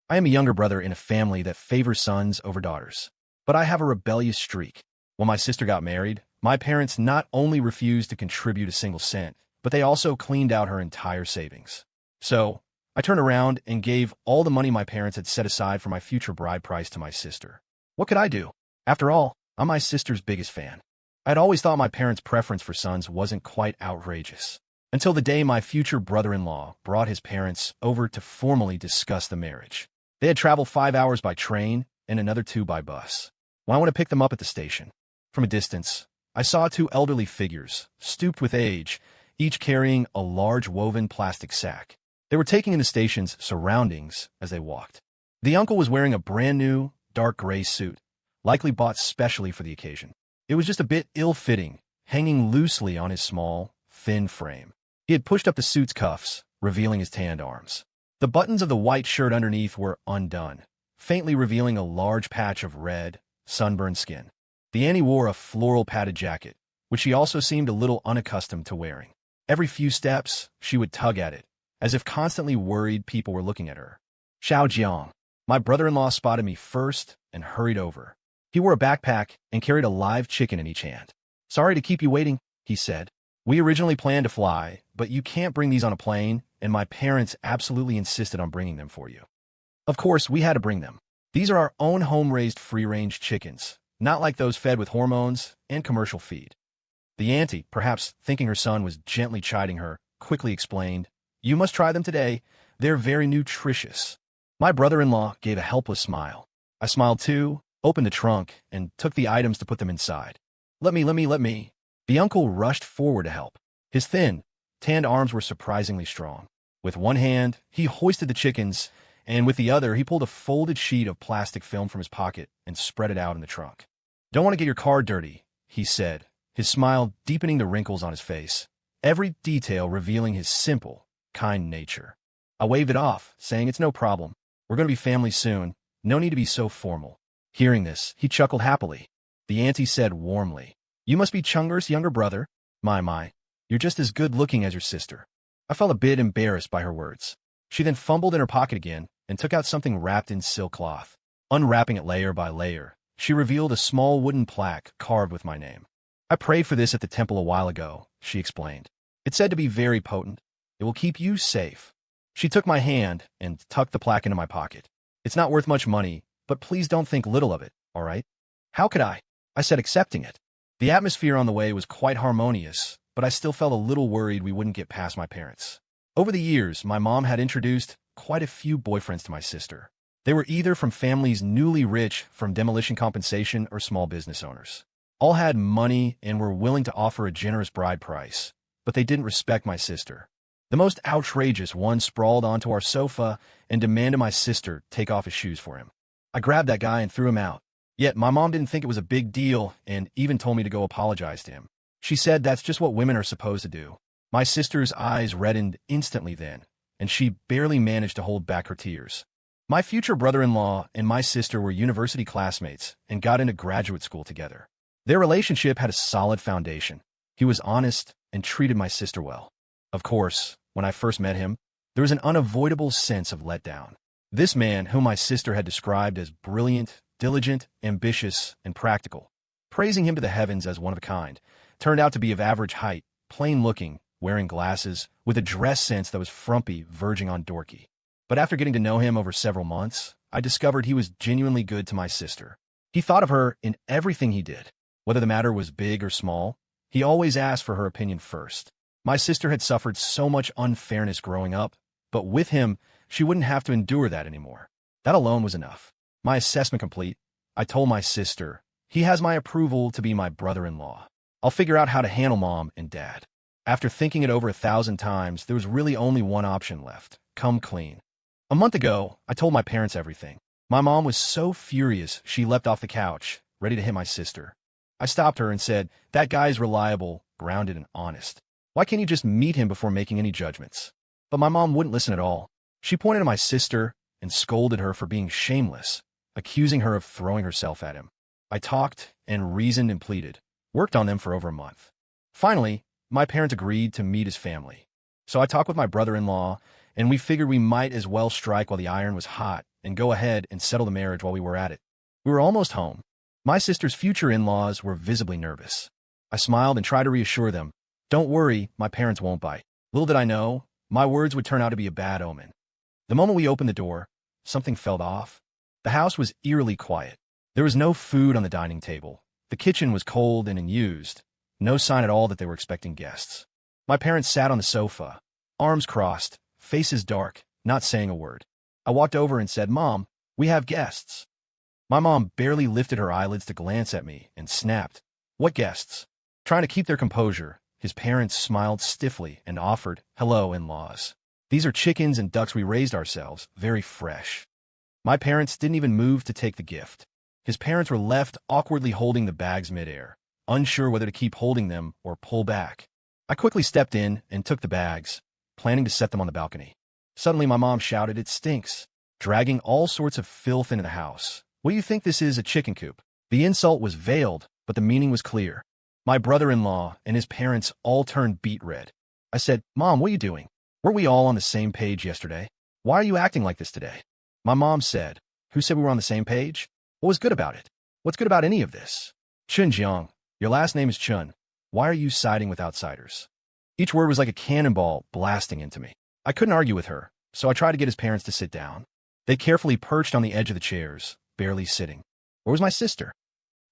I am a younger brother in a family that favors sons over daughters. But I have a rebellious streak. When my sister got married, my parents not only refused to contribute a single cent, but they also cleaned out her entire savings. So, I turned around and gave all the money my parents had set aside for my future bride price to my sister. What could I do? After all, I'm my sister's biggest fan. I had always thought my parents' preference for sons wasn't quite outrageous, until the day my future brother-in-law brought his parents over to formally discuss the marriage. They had traveled 5 hours by train and another 2 by bus. When I went to pick them up at the station, from a distance, I saw 2 elderly figures, stooped with age, each carrying a large woven plastic sack. They were taking in the station's surroundings as they walked. The uncle was wearing a brand-new, dark gray suit, likely bought specially for the occasion. It was just a bit ill-fitting, hanging loosely on his small, thin frame. He had pushed up the suit's cuffs, revealing his tanned arms. The buttons of the white shirt underneath were undone, faintly revealing a large patch of red, sunburned skin. The auntie wore a floral padded jacket, which she also seemed a little unaccustomed to wearing. Every few steps, she would tug at it, as if constantly worried people were looking at her. Xiao Jiang. My brother-in-law spotted me first and hurried over. He wore a backpack and carried a live chicken in each hand. Sorry to keep you waiting, he said. We originally planned to fly, but you can't bring these on a plane, and my parents absolutely insisted on bringing them for you. Of course, we had to bring them. These are our own home-raised free-range chickens, not like those fed with hormones and commercial feed. The auntie, perhaps thinking her son was gently chiding her, quickly explained, You must try them today. They're very nutritious. My brother-in-law gave a helpless smile. I smiled too, opened the trunk, and took the items to put them inside. Let me. The uncle rushed forward to help. His thin, tanned arms were surprisingly strong. With one hand, he hoisted the chickens, and with the other, he pulled a folded sheet of plastic film from his pocket and spread it out in the trunk. Don't want to get your car dirty, he said, his smile deepening the wrinkles on his face, every detail revealing his simple, kind nature. I waved it off, saying it's no problem. We're going to be family soon. No need to be so formal. Hearing this, he chuckled happily. The auntie said warmly, You must be Chunger's younger brother. My, you're just as good-looking as your sister. I felt a bit embarrassed by her words. She then fumbled in her pocket again and took out something wrapped in silk cloth. Unwrapping it layer by layer, she revealed a small wooden plaque carved with my name. I prayed for this at the temple a while ago, she explained. It's said to be very potent. It will keep you safe. She took my hand and tucked the plaque into my pocket. It's not worth much money, but please don't think little of it, all right? How could I? I said, accepting it. The atmosphere on the way was quite harmonious, but I still felt a little worried we wouldn't get past my parents. Over the years, my mom had introduced quite a few boyfriends to my sister. They were either from families newly rich from demolition compensation or small business owners. All had money and were willing to offer a generous bride price, but they didn't respect my sister. The most outrageous one sprawled onto our sofa and demanded my sister take off his shoes for him. I grabbed that guy and threw him out. Yet my mom didn't think it was a big deal and even told me to go apologize to him. She said that's just what women are supposed to do. My sister's eyes reddened instantly then, and she barely managed to hold back her tears. My future brother-in-law and my sister were university classmates and got into graduate school together. Their relationship had a solid foundation. He was honest and treated my sister well. Of course, when I first met him, there was an unavoidable sense of letdown. This man, whom my sister had described as brilliant, diligent, ambitious, and practical, praising him to the heavens as one of a kind, turned out to be of average height, plain-looking, wearing glasses, with a dress sense that was frumpy, verging on dorky. But after getting to know him over several months, I discovered he was genuinely good to my sister. He thought of her in everything he did. Whether the matter was big or small, he always asked for her opinion first. My sister had suffered so much unfairness growing up, but with him, she wouldn't have to endure that anymore. That alone was enough. My assessment complete, I told my sister, he has my approval to be my brother-in-law. I'll figure out how to handle mom and dad. After thinking it over 1,000 times, there was really only one option left: come clean. A month ago, I told my parents everything. My mom was so furious she leapt off the couch, ready to hit my sister. I stopped her and said, that guy's reliable, grounded, and honest. Why can't you just meet him before making any judgments? But my mom wouldn't listen at all. She pointed at my sister and scolded her for being shameless, accusing her of throwing herself at him. I talked and reasoned and pleaded, worked on them for over a month. Finally, my parents agreed to meet his family. So I talked with my brother-in-law, and we figured we might as well strike while the iron was hot and go ahead and settle the marriage while we were at it. We were almost home. My sister's future in-laws were visibly nervous. I smiled and tried to reassure them. Don't worry, my parents won't bite. Little did I know, my words would turn out to be a bad omen. The moment we opened the door, something felt off. The house was eerily quiet. There was no food on the dining table. The kitchen was cold and unused. No sign at all that they were expecting guests. My parents sat on the sofa, arms crossed, faces dark, not saying a word. I walked over and said, Mom, we have guests. My mom barely lifted her eyelids to glance at me and snapped, What guests? Trying to keep their composure, his parents smiled stiffly and offered, Hello, in-laws. These are chickens and ducks we raised ourselves, very fresh. My parents didn't even move to take the gift. His parents were left awkwardly holding the bags midair, unsure whether to keep holding them or pull back. I quickly stepped in and took the bags, planning to set them on the balcony. Suddenly my mom shouted, It stinks, dragging all sorts of filth into the house. What do you think this is, a chicken coop? The insult was veiled, but the meaning was clear. My brother-in-law and his parents all turned beet red. I said, Mom, what are you doing? Weren't we all on the same page yesterday? Why are you acting like this today? My mom said, Who said we were on the same page? What was good about it? What's good about any of this? Chun Jiang, your last name is Chun. Why are you siding with outsiders? Each word was like a cannonball blasting into me. I couldn't argue with her, so I tried to get his parents to sit down. They carefully perched on the edge of the chairs, barely sitting. Where was my sister?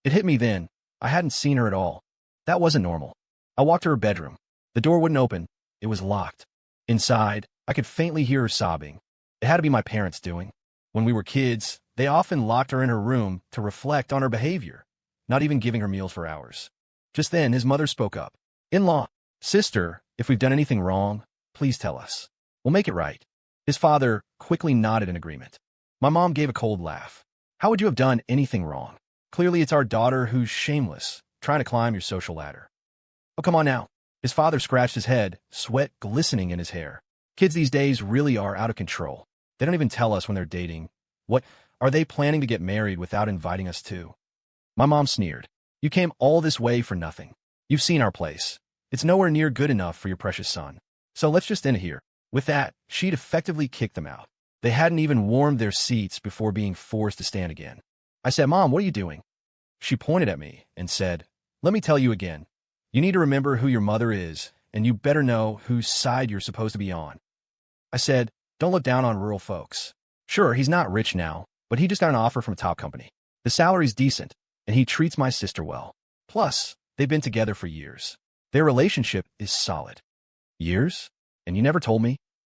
It hit me then. I hadn't seen her at all. That wasn't normal. I walked to her bedroom. The door wouldn't open. It was locked. Inside, I could faintly hear her sobbing. It had to be my parents' doing. When we were kids, they often locked her in her room to reflect on her behavior, not even giving her meals for hours. Just then, his mother spoke up. In-law, sister, if we've done anything wrong, please tell us. We'll make it right. His father quickly nodded in agreement. My mom gave a cold laugh. How would you have done anything wrong? Clearly, it's our daughter who's shameless, trying to climb your social ladder. Oh, come on now. His father scratched his head, sweat glistening in his hair. Kids these days really are out of control. They don't even tell us when they're dating. What, are they planning to get married without inviting us too? My mom sneered. You came all this way for nothing. You've seen our place. It's nowhere near good enough for your precious son. So let's just end it here. With that, she'd effectively kicked them out. They hadn't even warmed their seats before being forced to stand again. I said, Mom, what are you doing? She pointed at me and said, Let me tell you again. You need to remember who your mother is, and you better know whose side you're supposed to be on. I said, Don't look down on rural folks. Sure, he's not rich now, but he just got an offer from a top company. The salary's decent, and he treats my sister well. Plus, they've been together for years. Their relationship is solid. Years? And you never told me?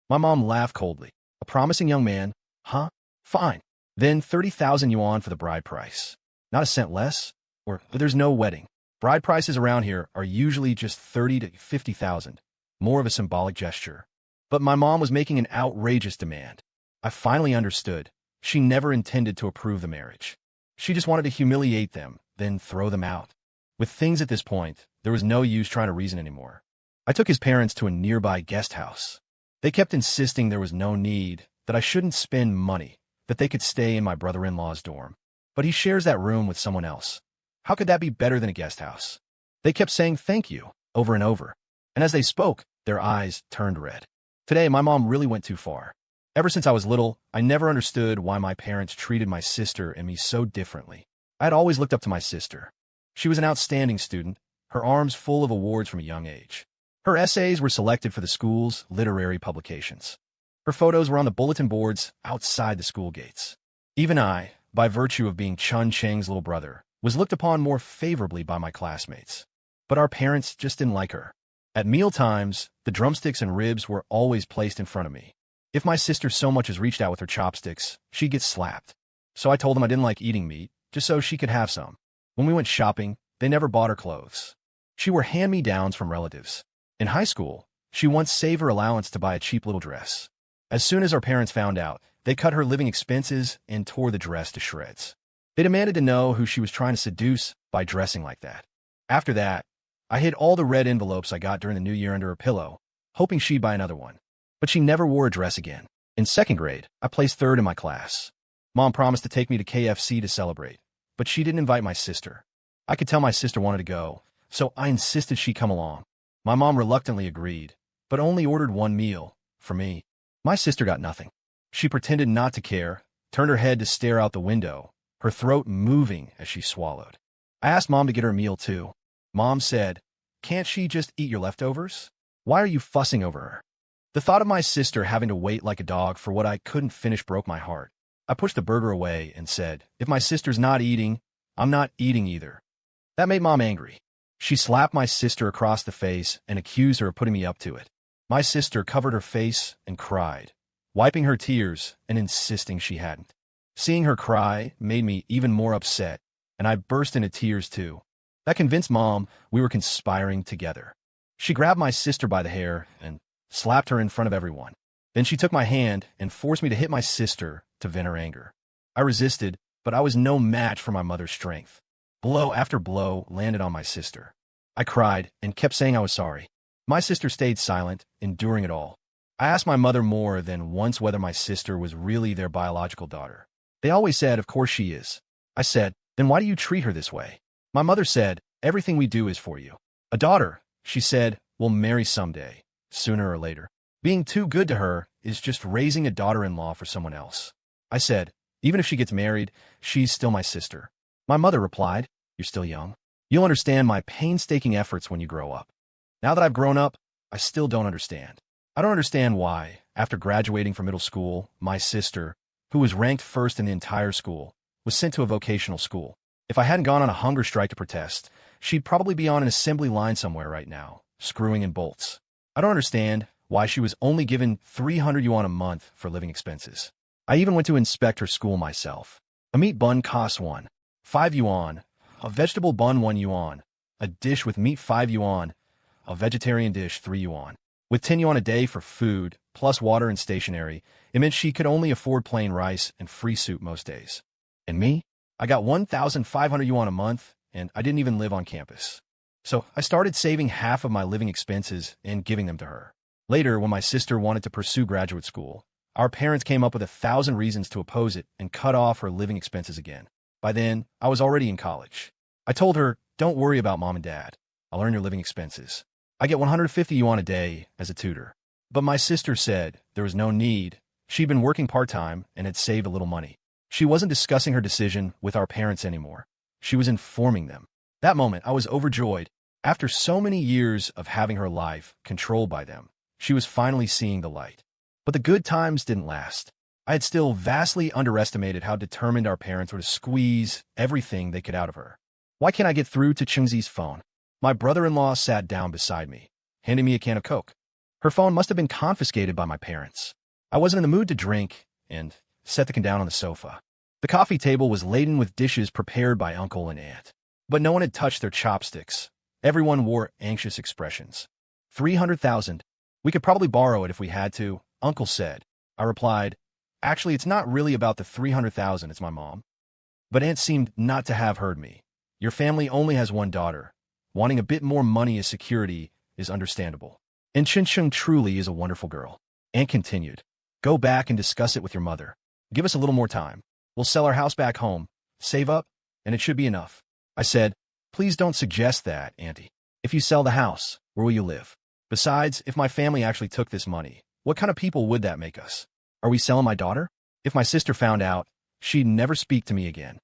My mom laughed coldly. A promising young man? Huh? Fine. Then 30,000 yuan for the bride price. Not a cent less? Or there's no wedding. Bride prices around here are usually just 30 to 50,000. More of a symbolic gesture. But my mom was making an outrageous demand. I finally understood. She never intended to approve the marriage. She just wanted to humiliate them, then throw them out. With things at this point, there was no use trying to reason anymore. I took his parents to a nearby guest house. They kept insisting there was no need, that I shouldn't spend money, that they could stay in my brother-in-law's dorm. But he shares that room with someone else. How could that be better than a guest house? They kept saying thank you, over and over. And as they spoke, their eyes turned red. Today, my mom really went too far. Ever since I was little, I never understood why my parents treated my sister and me so differently. I had always looked up to my sister. She was an outstanding student, her arms full of awards from a young age. Her essays were selected for the school's literary publications. Her photos were on the bulletin boards outside the school gates. Even I, by virtue of being Chun Cheng's little brother, was looked upon more favorably by my classmates. But our parents just didn't like her. At meal times, the drumsticks and ribs were always placed in front of me. If my sister so much as reached out with her chopsticks, she'd get slapped. So I told them I didn't like eating meat, just so she could have some. When we went shopping, they never bought her clothes. She wore hand-me-downs from relatives. In high school, she once saved her allowance to buy a cheap little dress. As soon as our parents found out, they cut her living expenses and tore the dress to shreds. They demanded to know who she was trying to seduce by dressing like that. After that, I hid all the red envelopes I got during the new year under her pillow, hoping she'd buy another one. But she never wore a dress again. In second grade, I placed third in my class. Mom promised to take me to KFC to celebrate, but she didn't invite my sister. I could tell my sister wanted to go, so I insisted she come along. My mom reluctantly agreed, but only ordered one meal, for me. My sister got nothing. She pretended not to care, turned her head to stare out the window, her throat moving as she swallowed. I asked Mom to get her a meal too. Mom said, "Can't she just eat your leftovers? Why are you fussing over her?" The thought of my sister having to wait like a dog for what I couldn't finish broke my heart. I pushed the burger away and said, "If my sister's not eating, I'm not eating either." That made Mom angry. She slapped my sister across the face and accused her of putting me up to it. My sister covered her face and cried, wiping her tears and insisting she hadn't. Seeing her cry made me even more upset, and I burst into tears too. That convinced Mom we were conspiring together. She grabbed my sister by the hair and slapped her in front of everyone. Then she took my hand and forced me to hit my sister to vent her anger. I resisted, but I was no match for my mother's strength. Blow after blow landed on my sister. I cried and kept saying I was sorry. My sister stayed silent, enduring it all. I asked my mother more than once whether my sister was really their biological daughter. They always said, "Of course she is." I said, "Then why do you treat her this way?" My mother said, "Everything we do is for you. A daughter," she said, "will marry someday, sooner or later. Being too good to her is just raising a daughter-in-law for someone else." I said, "Even if she gets married, she's still my sister." My mother replied, "You're still young. You'll understand my painstaking efforts when you grow up." Now that I've grown up, I still don't understand. I don't understand why, after graduating from middle school, my sister, who was ranked first in the entire school, was sent to a vocational school. If I hadn't gone on a hunger strike to protest, she'd probably be on an assembly line somewhere right now, screwing in bolts. I don't understand why she was only given 300 yuan a month for living expenses. I even went to inspect her school myself. A meat bun costs 5 yuan, a vegetable bun 1 yuan, a dish with meat 5 yuan, a vegetarian dish 3 yuan. With 10 yuan a day for food, plus water and stationery, it meant she could only afford plain rice and free soup most days. And me? I got 1,500 yuan a month, and I didn't even live on campus. So I started saving half of my living expenses and giving them to her. Later, when my sister wanted to pursue graduate school, our parents came up with 1,000 reasons to oppose it and cut off her living expenses again. By then, I was already in college. I told her, "Don't worry about Mom and Dad. I'll earn your living expenses. I get 150 yuan a day as a tutor." But my sister said there was no need. She'd been working part-time and had saved a little money. She wasn't discussing her decision with our parents anymore. She was informing them. That moment, I was overjoyed. After so many years of having her life controlled by them, she was finally seeing the light. But the good times didn't last. I had still vastly underestimated how determined our parents were to squeeze everything they could out of her. Why can't I get through to Chengzi's phone? My brother-in-law sat down beside me, handing me a can of Coke. Her phone must have been confiscated by my parents. I wasn't in the mood to drink and set the can down on the sofa. The coffee table was laden with dishes prepared by uncle and aunt. But no one had touched their chopsticks. Everyone wore anxious expressions. 300,000. We could probably borrow it if we had to, Uncle said. I replied, "Actually, it's not really about the 300,000, it's my mom." But Aunt seemed not to have heard me. "Your family only has one daughter. Wanting a bit more money as security is understandable. And Chincheng truly is a wonderful girl." Aunt continued, "Go back and discuss it with your mother. Give us a little more time. We'll sell our house back home, save up, and it should be enough." I said, "Please don't suggest that, Auntie. If you sell the house, where will you live? Besides, if my family actually took this money, what kind of people would that make us? Are we selling my daughter? If my sister found out, she'd never speak to me again."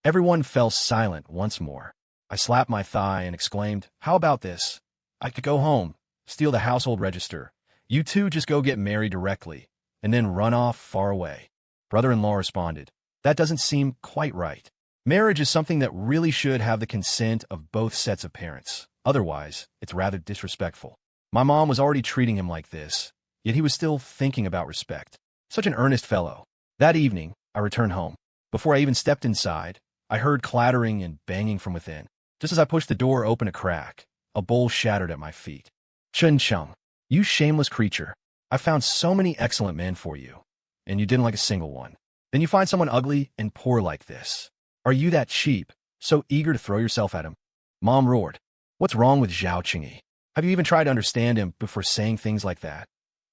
Everyone fell silent once more. I slapped my thigh and exclaimed, "How about this? I could go home, steal the household register. You two just go get married directly, and then run off far away." Brother-in-law responded, "That doesn't seem quite right. Marriage is something that really should have the consent of both sets of parents. Otherwise, it's rather disrespectful." My mom was already treating him like this, yet he was still thinking about respect. Such an earnest fellow. That evening, I returned home. Before I even stepped inside, I heard clattering and banging from within. Just as I pushed the door open a crack, a bowl shattered at my feet. "Chen Cheng, you shameless creature. I found so many excellent men for you, and you didn't like a single one. Then you find someone ugly and poor like this. Are you that cheap, so eager to throw yourself at him?" Mom roared, "What's wrong with Zhao Qingyi? Have you even tried to understand him before saying things like that?"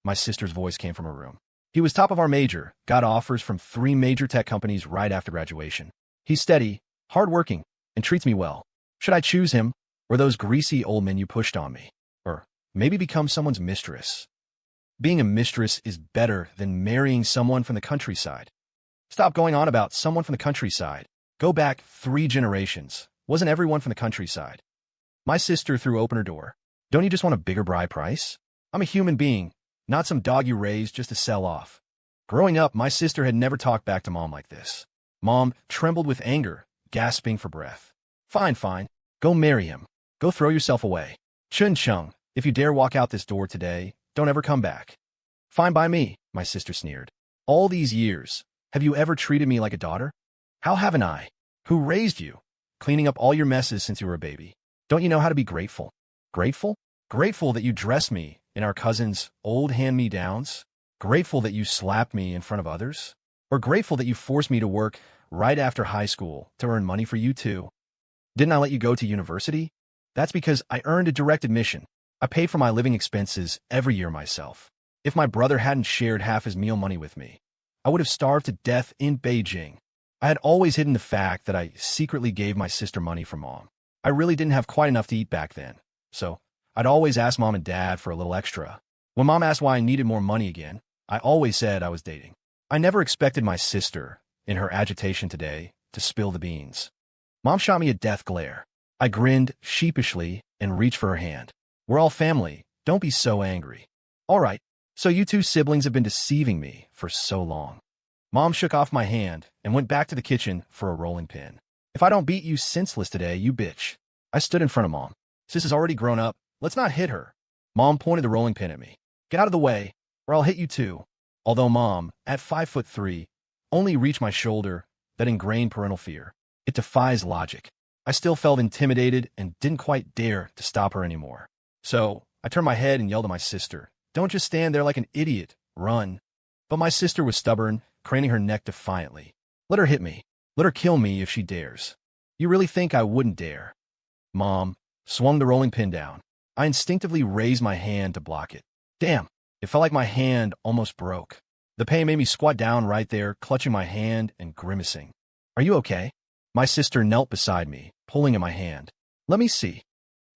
My sister's voice came from her room. "He was top of our major, got offers from 3 major tech companies right after graduation. He's steady, hardworking, and treats me well. Should I choose him, or those greasy old men you pushed on me? Or maybe become someone's mistress? Being a mistress is better than marrying someone from the countryside." Stop going on about someone from the countryside. Go back 3 generations. Wasn't everyone from the countryside? My sister threw open her door. Don't you just want a bigger bride price? I'm a human being, not some dog you raised just to sell off. Growing up, my sister had never talked back to Mom like this. Mom trembled with anger, gasping for breath. Fine, fine. Go marry him. Go throw yourself away. Chun Chung, if you dare walk out this door today, don't ever come back. Fine by me, my sister sneered. All these years, have you ever treated me like a daughter? How haven't I? Who raised you? Cleaning up all your messes since you were a baby. Don't you know how to be grateful? Grateful? Grateful that you dressed me in our cousin's old hand-me-downs? Grateful that you slapped me in front of others? Or grateful that you forced me to work right after high school to earn money for you too? Didn't I let you go to university? That's because I earned a direct admission. I pay for my living expenses every year myself. If my brother hadn't shared half his meal money with me, I would have starved to death in Beijing. I had always hidden the fact that I secretly gave my sister money from Mom. I really didn't have quite enough to eat back then, so I'd always ask Mom and Dad for a little extra. When Mom asked why I needed more money again, I always said I was dating. I never expected my sister, in her agitation today, to spill the beans. Mom shot me a death glare. I grinned sheepishly and reached for her hand. We're all family. Don't be so angry. All right, so you two siblings have been deceiving me for so long. Mom shook off my hand and went back to the kitchen for a rolling pin. If I don't beat you senseless today, you bitch. I stood in front of Mom. Sis is already grown up. Let's not hit her. Mom pointed the rolling pin at me. Get out of the way, or I'll hit you too. Although Mom, at 5'3", only reached my shoulder, that ingrained parental fear. It defies logic. I still felt intimidated and didn't quite dare to stop her anymore. So I turned my head and yelled at my sister, "Don't just stand there like an idiot. Run." But my sister was stubborn, craning her neck defiantly. Let her hit me. Let her kill me if she dares. You really think I wouldn't dare? Mom swung the rolling pin down. I instinctively raised my hand to block it. Damn, it felt like my hand almost broke. The pain made me squat down right there, clutching my hand and grimacing. Are you okay? My sister knelt beside me, pulling at my hand. Let me see.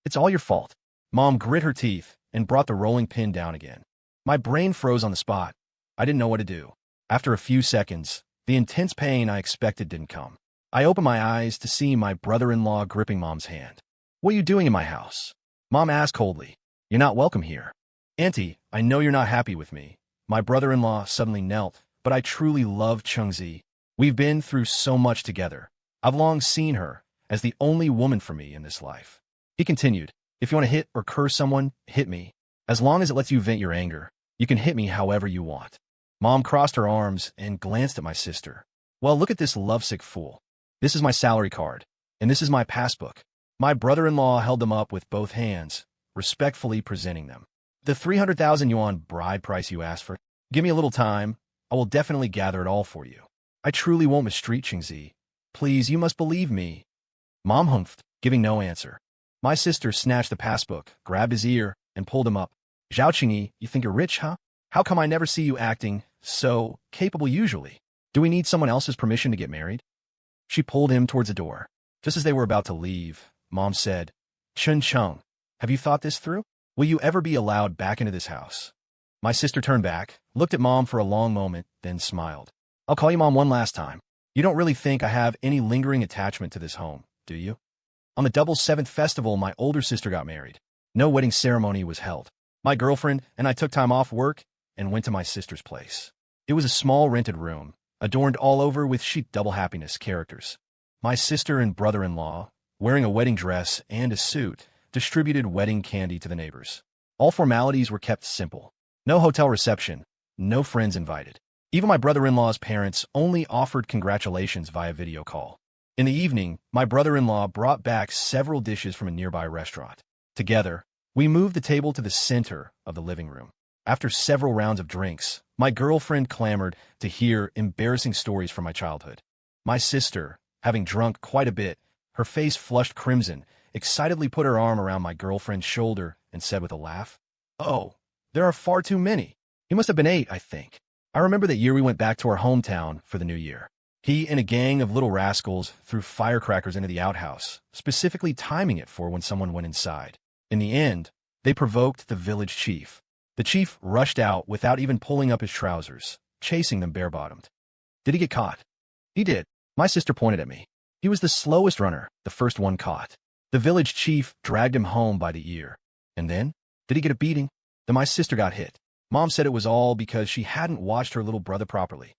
It's all your fault. Mom grit her teeth and brought the rolling pin down again. My brain froze on the spot. I didn't know what to do. After a few seconds, the intense pain I expected didn't come. I opened my eyes to see my brother-in-law gripping Mom's hand. What are you doing in my house? Mom asked coldly. You're not welcome here. Auntie, I know you're not happy with me. My brother-in-law suddenly knelt, but I truly love Chungzi. We've been through so much together. I've long seen her as the only woman for me in this life. He continued, if you want to hit or curse someone, hit me. As long as it lets you vent your anger, you can hit me however you want. Mom crossed her arms and glanced at my sister. Well, look at this lovesick fool. This is my salary card, and this is my passbook. My brother-in-law held them up with both hands, respectfully presenting them. The 300,000 yuan bride price you asked for. Give me a little time. I will definitely gather it all for you. I truly won't mistreat Chingzi. Please, you must believe me. Mom humphed, giving no answer. My sister snatched the passbook, grabbed his ear, and pulled him up. Zhao Qingyi, you think you're rich, huh? How come I never see you acting so capable usually? Do we need someone else's permission to get married? She pulled him towards the door. Just as they were about to leave, Mom said, Chun Chung, have you thought this through? Will you ever be allowed back into this house? My sister turned back, looked at Mom for a long moment, then smiled. I'll call you Mom one last time. You don't really think I have any lingering attachment to this home, do you? On the double 7th festival, my older sister got married. No wedding ceremony was held. My girlfriend and I took time off work and went to my sister's place. It was a small rented room, adorned all over with chic double happiness characters. My sister and brother-in-law, wearing a wedding dress and a suit, distributed wedding candy to the neighbors. All formalities were kept simple. No hotel reception, no friends invited. Even my brother-in-law's parents only offered congratulations via video call. In the evening, my brother-in-law brought back several dishes from a nearby restaurant. Together, we moved the table to the center of the living room. After several rounds of drinks, my girlfriend clamored to hear embarrassing stories from my childhood. My sister, having drunk quite a bit, her face flushed crimson, excitedly put her arm around my girlfriend's shoulder and said with a laugh, Oh, there are far too many. He must have been 8, I think. I remember that year we went back to our hometown for the new year. He and a gang of little rascals threw firecrackers into the outhouse, specifically timing it for when someone went inside. In the end, they provoked the village chief. The chief rushed out without even pulling up his trousers, chasing them bare-bottomed. Did he get caught? He did. My sister pointed at me. He was the slowest runner, the first one caught. The village chief dragged him home by the ear. And then? Did he get a beating? Then my sister got hit. Mom said it was all because she hadn't watched her little brother properly.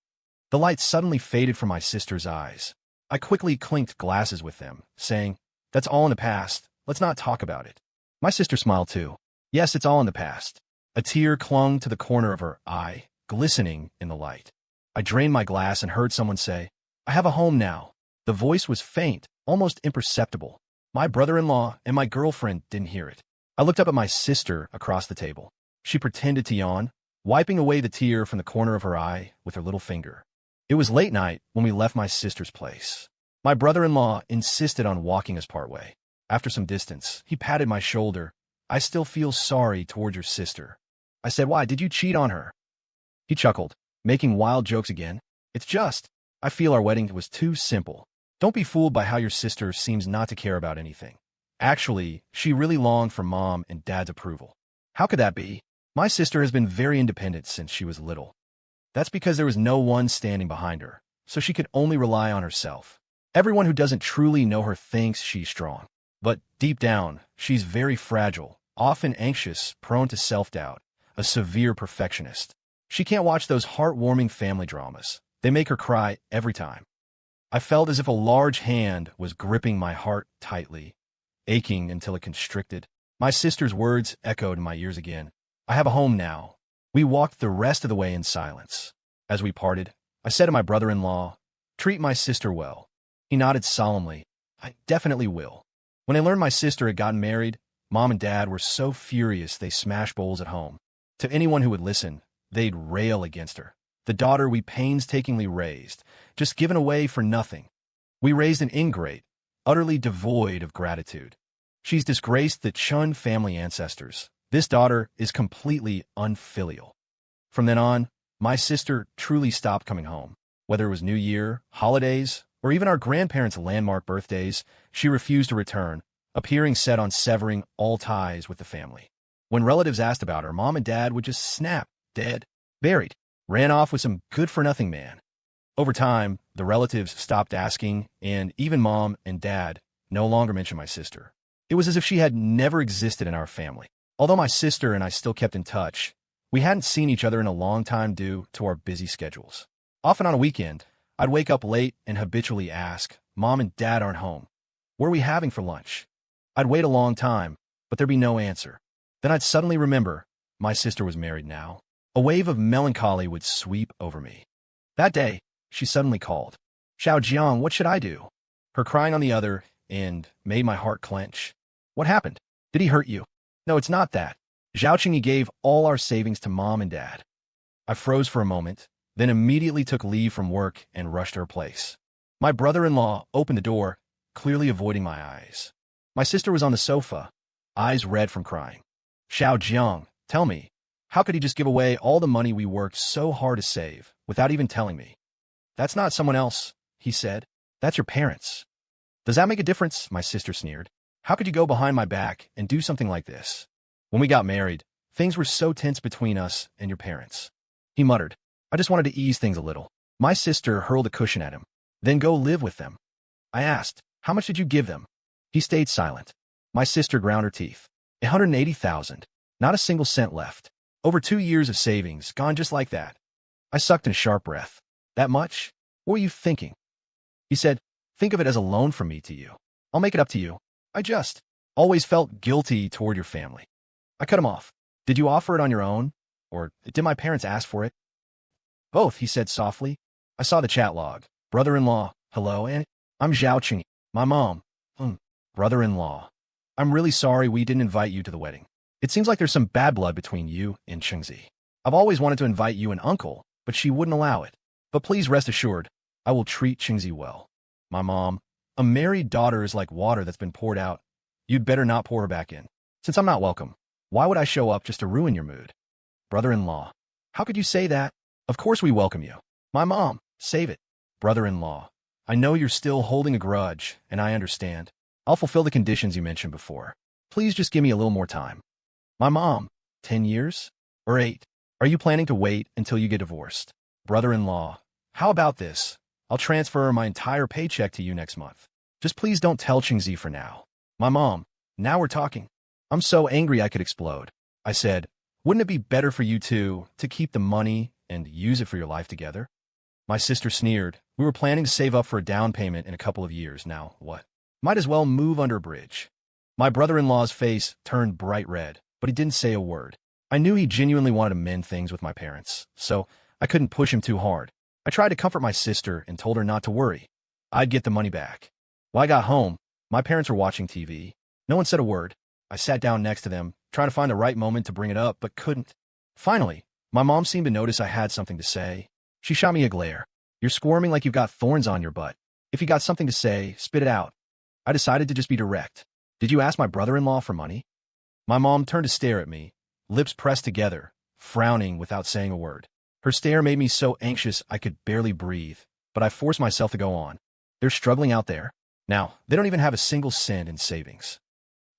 The light suddenly faded from my sister's eyes. I quickly clinked glasses with them, saying, "That's all in the past. Let's not talk about it." My sister smiled too. Yes, it's all in the past. A tear clung to the corner of her eye, glistening in the light. I drained my glass and heard someone say, "I have a home now." The voice was faint, almost imperceptible. My brother-in-law and my girlfriend didn't hear it. I looked up at my sister across the table. She pretended to yawn, wiping away the tear from the corner of her eye with her little finger. It was late night when we left my sister's place. My brother-in-law insisted on walking us part way. After some distance, he patted my shoulder. "I still feel sorry toward your sister." I said, "Why, did you cheat on her?" He chuckled, making wild jokes again. "It's just, I feel our wedding was too simple. Don't be fooled by how your sister seems not to care about anything. Actually, she really longed for mom and dad's approval." "How could that be? My sister has been very independent since she was little." "That's because there was no one standing behind her, so she could only rely on herself. Everyone who doesn't truly know her thinks she's strong. But deep down, she's very fragile, often anxious, prone to self-doubt, a severe perfectionist. She can't watch those heartwarming family dramas. They make her cry every time." I felt as if a large hand was gripping my heart tightly, aching until it constricted. My sister's words echoed in my ears again. "I have a home now." We walked the rest of the way in silence. As we parted, I said to my brother-in-law, "Treat my sister well." He nodded solemnly. "I definitely will." When I learned my sister had gotten married, Mom and Dad were so furious they smashed bowls at home. To anyone who would listen, they'd rail against her. The daughter we painstakingly raised, just given away for nothing. We raised an ingrate, utterly devoid of gratitude. She's disgraced the Chun family ancestors. This daughter is completely unfilial. From then on, my sister truly stopped coming home. Whether it was New Year, holidays, or even our grandparents' landmark birthdays, she refused to return, appearing set on severing all ties with the family. When relatives asked about her, Mom and Dad would just snap, "Dead, buried, ran off with some good-for-nothing man." Over time, the relatives stopped asking, and even Mom and Dad no longer mentioned my sister. It was as if she had never existed in our family. Although my sister and I still kept in touch, we hadn't seen each other in a long time due to our busy schedules. Often on a weekend, I'd wake up late and habitually ask, "Mom and Dad aren't home. What are we having for lunch?" I'd wait a long time, but there'd be no answer. Then I'd suddenly remember my sister was married now. A wave of melancholy would sweep over me. That day, she suddenly called. "Xiao Jiang, what should I do?" Her crying on the other end made my heart clench. "What happened? Did he hurt you?" "No, it's not that. Zhao Qingyi gave all our savings to Mom and Dad." I froze for a moment, then immediately took leave from work and rushed to her place. My brother-in-law opened the door, clearly avoiding my eyes. My sister was on the sofa, eyes red from crying. "Xiao Jiang, tell me, how could he just give away all the money we worked so hard to save without even telling me?" "That's not someone else," he said. "That's your parents." "Does that make a difference?" my sister sneered. "How could you go behind my back and do something like this? When we got married, things were so tense between us and your parents." He muttered, "I just wanted to ease things a little." My sister hurled a cushion at him. "Then go live with them." I asked, "How much did you give them?" He stayed silent. My sister ground her teeth. 180,000. Not a single cent left. Over 2 years of savings, gone just like that. I sucked in a sharp breath. "That much? What were you thinking?" He said, "Think of it as a loan from me to you. I'll make it up to you. I just always felt guilty toward your family." I cut him off. "Did you offer it on your own? Or did my parents ask for it?" "Both," he said softly. I saw the chat log. "Brother-in-law, hello, and I'm Zhao Qingyi. My mom, brother-in-law. I'm really sorry we didn't invite you to the wedding. It seems like there's some bad blood between you and Qingzi. I've always wanted to invite you and uncle, but she wouldn't allow it. But please rest assured, I will treat Qingzi well. My mom, a married daughter is like water that's been poured out. You'd better not pour her back in. Since I'm not welcome, why would I show up just to ruin your mood?" "Brother-in-law, how could you say that? Of course we welcome you." "My mom, save it." "Brother-in-law, I know you're still holding a grudge, and I understand. I'll fulfill the conditions you mentioned before. Please just give me a little more time." "My mom, 10 years? Or 8? Are you planning to wait until you get divorced?" "Brother-in-law, How about this? I'll transfer my entire paycheck to you next month. Just please don't tell Chingzi for now. My mom, now we're talking. I'm so angry I could explode. I said, wouldn't it be better for you two to keep the money and use it for your life together? My sister sneered. We were planning to save up for a down payment in a couple of years. Now, what? Might as well move under a bridge. My brother-in-law's face turned bright red, but he didn't say a word. I knew he genuinely wanted to mend things with my parents, so I couldn't push him too hard. I tried to comfort my sister and told her not to worry. I'd get the money back. When I got home, my parents were watching TV. No one said a word. I sat down next to them, trying to find the right moment to bring it up, but couldn't. Finally, my mom seemed to notice I had something to say. She shot me a glare. You're squirming like you've got thorns on your butt. If you got something to say, spit it out. I decided to just be direct. Did you ask my brother-in-law for money? My mom turned to stare at me, lips pressed together, frowning without saying a word. Her stare made me so anxious I could barely breathe, but I forced myself to go on. They're struggling out there. Now, they don't even have a single cent in savings.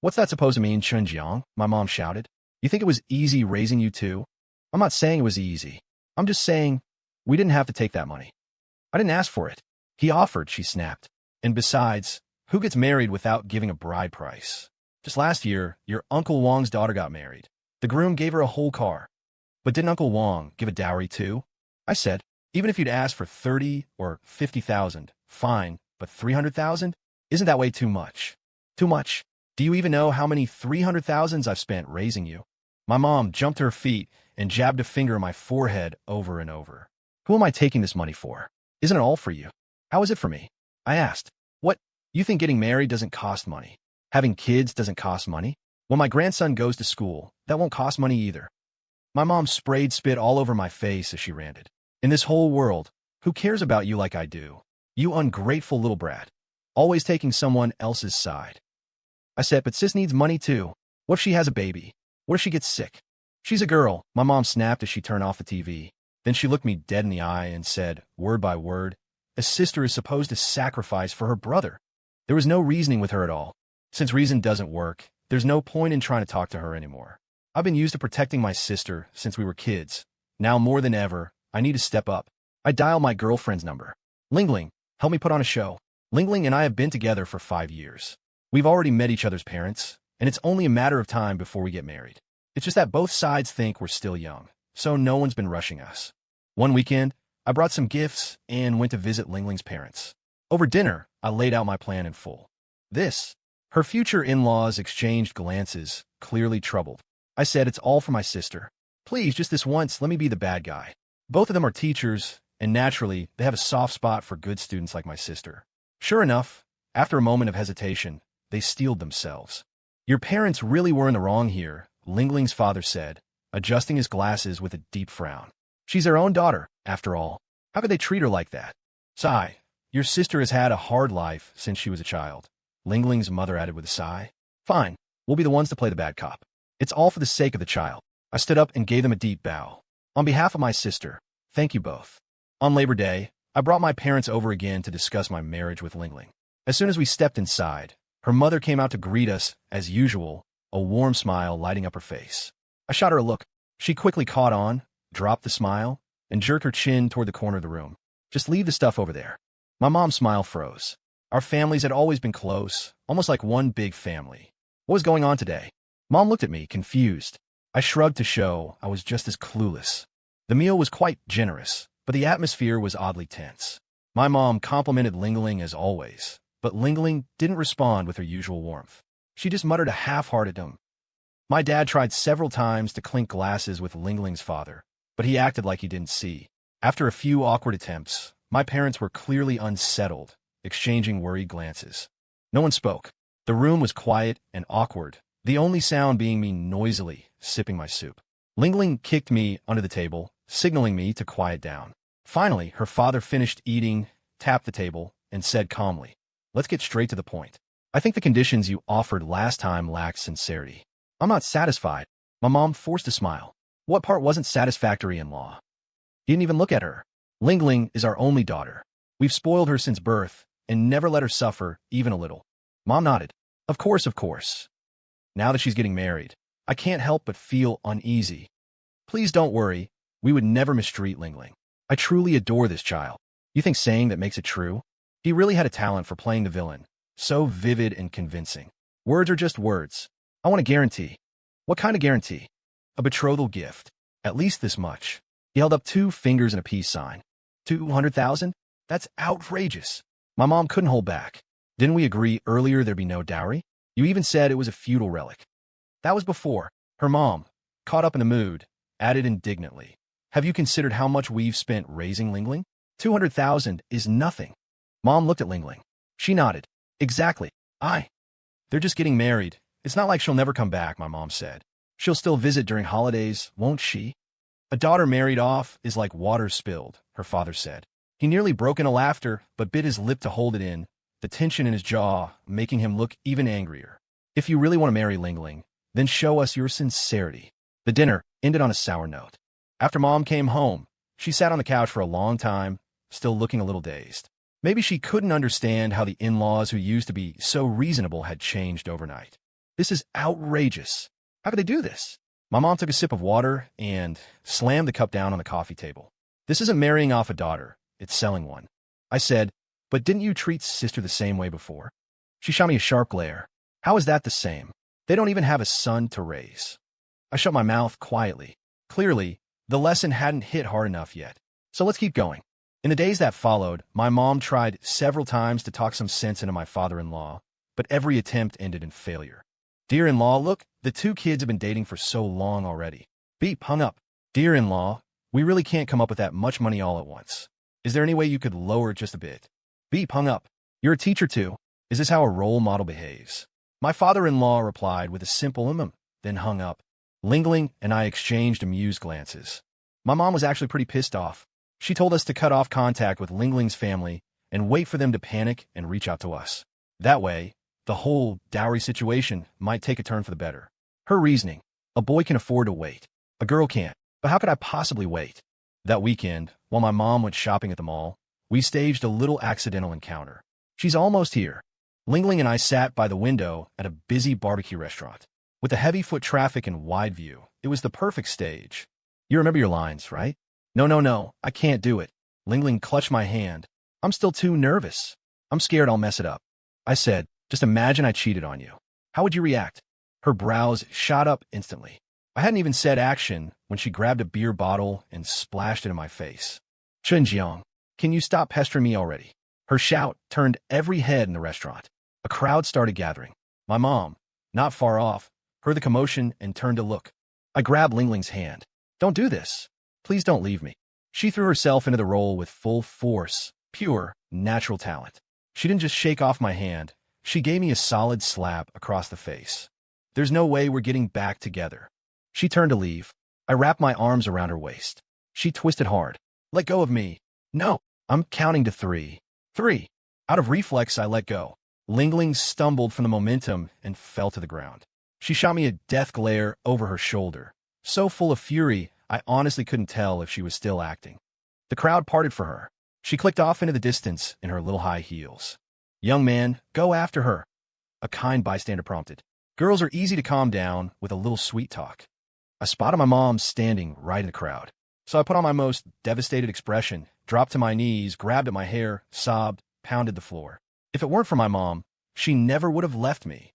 What's that supposed to mean, Chunjiang? My mom shouted. You think it was easy raising you two? I'm not saying it was easy. I'm just saying we didn't have to take that money. I didn't ask for it. He offered, she snapped. And besides, who gets married without giving a bride price? Just last year, your Uncle Wong's daughter got married. The groom gave her a whole car. But didn't Uncle Wong give a dowry too? I said, even if you'd asked for 30 or 50,000, fine, but 300,000? Isn't that way too much? Too much? Do you even know how many 300,000s I've spent raising you? My mom jumped to her feet and jabbed a finger in my forehead over and over. Who am I taking this money for? Isn't it all for you? How is it for me? I asked. What? You think getting married doesn't cost money? Having kids doesn't cost money? When my grandson goes to school, that won't cost money either. My mom sprayed spit all over my face as she ranted. In this whole world, who cares about you like I do? You ungrateful little brat. Always taking someone else's side. I said, but sis needs money too. What if she has a baby? What if she gets sick? She's a girl, my mom snapped as she turned off the TV. Then she looked me dead in the eye and said, word by word, a sister is supposed to sacrifice for her brother. There was no reasoning with her at all. Since reason doesn't work, there's no point in trying to talk to her anymore. I've been used to protecting my sister since we were kids. Now more than ever, I need to step up. I dial my girlfriend's number. Lingling, help me put on a show. Lingling and I have been together for 5 years. We've already met each other's parents, and it's only a matter of time before we get married. It's just that both sides think we're still young, so no one's been rushing us. One weekend, I brought some gifts and went to visit Lingling's parents. Over dinner, I laid out my plan in full. Her future in-laws exchanged glances, clearly troubled. I said, it's all for my sister. Please, just this once, let me be the bad guy. Both of them are teachers, and naturally, they have a soft spot for good students like my sister. Sure enough, after a moment of hesitation, they steeled themselves. Your parents really were in the wrong here, Lingling's father said, adjusting his glasses with a deep frown. She's their own daughter, after all. How could they treat her like that? Sigh. Your sister has had a hard life since she was a child. Lingling's mother added with a sigh. Fine, we'll be the ones to play the bad cop. It's all for the sake of the child. I stood up and gave them a deep bow. On behalf of my sister, thank you both. On Labor Day, I brought my parents over again to discuss my marriage with Lingling. As soon as we stepped inside, her mother came out to greet us, as usual, a warm smile lighting up her face. I shot her a look. She quickly caught on, dropped the smile, and jerked her chin toward the corner of the room. Just leave the stuff over there. My mom's smile froze. Our families had always been close, almost like one big family. What was going on today? Mom looked at me, confused. I shrugged to show I was just as clueless. The meal was quite generous, but the atmosphere was oddly tense. My mom complimented Lingling as always, but Lingling didn't respond with her usual warmth. She just muttered a half-hearted My dad tried several times to clink glasses with Lingling's father, but he acted like he didn't see. After a few awkward attempts, my parents were clearly unsettled, exchanging worried glances. No one spoke. The room was quiet and awkward, the only sound being me noisily sipping my soup. Lingling kicked me under the table, signaling me to quiet down. Finally, her father finished eating, tapped the table, and said calmly, let's get straight to the point. I think the conditions you offered last time lacked sincerity. I'm not satisfied. My mom forced a smile. What part wasn't satisfactory in law? He didn't even look at her. Lingling is our only daughter. We've spoiled her since birth and never let her suffer, even a little. Mom nodded. Of course, of course. Now that she's getting married, I can't help but feel uneasy. Please don't worry. We would never mistreat Lingling. I truly adore this child. You think saying that makes it true? He really had a talent for playing the villain. So vivid and convincing. Words are just words. I want a guarantee. What kind of guarantee? A betrothal gift. At least this much. He held up 2 fingers and a peace sign. 200,000? That's outrageous. My mom couldn't hold back. Didn't we agree earlier there'd be no dowry? You even said it was a feudal relic. That was before. Her mom, caught up in the mood, added indignantly. Have you considered how much we've spent raising Lingling? 200,000 is nothing. Mom looked at Lingling. She nodded. Exactly. They're just getting married. It's not like she'll never come back, my mom said. She'll still visit during holidays, won't she? A daughter married off is like water spilled, her father said. He nearly broke into laughter, but bit his lip to hold it in, the tension in his jaw making him look even angrier. If you really want to marry Lingling, then show us your sincerity. The dinner ended on a sour note. After Mom came home, she sat on the couch for a long time, still looking a little dazed. Maybe she couldn't understand how the in-laws who used to be so reasonable had changed overnight. This is outrageous. How could they do this? My mom took a sip of water and slammed the cup down on the coffee table. This isn't marrying off a daughter, it's selling one. I said, but didn't you treat sister the same way before? She shot me a sharp glare. How is that the same? They don't even have a son to raise. I shut my mouth quietly. Clearly, the lesson hadn't hit hard enough yet. So let's keep going. In the days that followed, my mom tried several times to talk some sense into my father-in-law, but every attempt ended in failure. Dear-in-law, look, the 2 kids have been dating for so long already. Beep hung up. Dear-in-law, we really can't come up with that much money all at once. Is there any way you could lower it just a bit? Beep hung up. You're a teacher too. Is this how a role model behaves? My father-in-law replied with a simple then hung up. Lingling and I exchanged amused glances. My mom was actually pretty pissed off. She told us to cut off contact with Lingling's family and wait for them to panic and reach out to us. That way, the whole dowry situation might take a turn for the better. Her reasoning: a boy can afford to wait. A girl can't. But how could I possibly wait? That weekend, while my mom went shopping at the mall, we staged a little accidental encounter. She's almost here. Lingling and I sat by the window at a busy barbecue restaurant. With the heavy foot traffic and wide view, it was the perfect stage. You remember your lines, right? No, I can't do it. Lingling clutched my hand. I'm still too nervous. I'm scared I'll mess it up. I said, just imagine I cheated on you. How would you react? Her brows shot up instantly. I hadn't even said action when she grabbed a beer bottle and splashed it in my face. Chunjiang, can you stop pestering me already? Her shout turned every head in the restaurant. A crowd started gathering. My mom, not far off, heard the commotion and turned to look. I grabbed Lingling's hand. Don't do this. Please don't leave me. She threw herself into the role with full force, pure, natural talent. She didn't just shake off my hand. She gave me a solid slap across the face. There's no way we're getting back together. She turned to leave. I wrapped my arms around her waist. She twisted hard. Let go of me. No, I'm counting to 3. 3. Out of reflex, I let go. Lingling stumbled from the momentum and fell to the ground. She shot me a death glare over her shoulder, so full of fury I honestly couldn't tell if she was still acting. The crowd parted for her. She clicked off into the distance in her little high heels. Young man, go after her, a kind bystander prompted. Girls are easy to calm down with a little sweet talk. I spotted my mom standing right in the crowd. So I put on my most devastated expression, dropped to my knees, grabbed at my hair, sobbed, pounded the floor. If it weren't for my mom, she never would have left me.